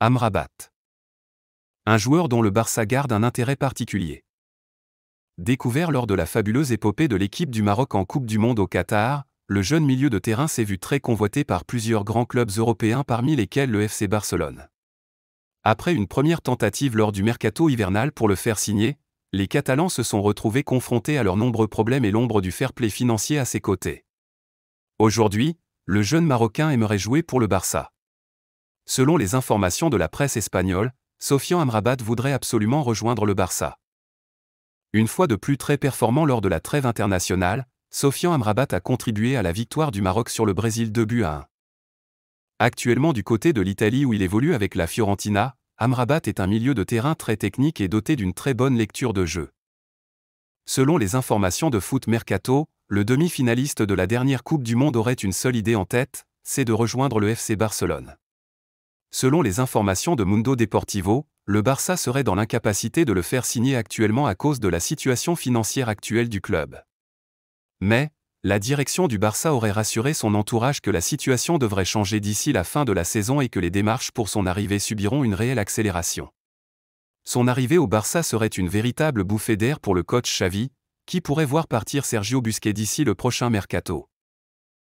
Amrabat. Un joueur dont le Barça garde un intérêt particulier. Découvert lors de la fabuleuse épopée de l'équipe du Maroc en Coupe du Monde au Qatar, le jeune milieu de terrain s'est vu très convoité par plusieurs grands clubs européens parmi lesquels le FC Barcelone. Après une première tentative lors du mercato hivernal pour le faire signer, les Catalans se sont retrouvés confrontés à leurs nombreux problèmes et l'ombre du fair-play financier à ses côtés. Aujourd'hui, le jeune Marocain aimerait jouer pour le Barça. Selon les informations de la presse espagnole, Sofian Amrabat voudrait absolument rejoindre le Barça. Une fois de plus très performant lors de la trêve internationale, Sofian Amrabat a contribué à la victoire du Maroc sur le Brésil 2-1. Actuellement du côté de l'Italie où il évolue avec la Fiorentina, Amrabat est un milieu de terrain très technique et doté d'une très bonne lecture de jeu. Selon les informations de Foot Mercato, le demi-finaliste de la dernière Coupe du Monde aurait une seule idée en tête, c'est de rejoindre le FC Barcelone. Selon les informations de Mundo Deportivo, le Barça serait dans l'incapacité de le faire signer actuellement à cause de la situation financière actuelle du club. Mais, la direction du Barça aurait rassuré son entourage que la situation devrait changer d'ici la fin de la saison et que les démarches pour son arrivée subiront une réelle accélération. Son arrivée au Barça serait une véritable bouffée d'air pour le coach Xavi, qui pourrait voir partir Sergio Busquets d'ici le prochain mercato.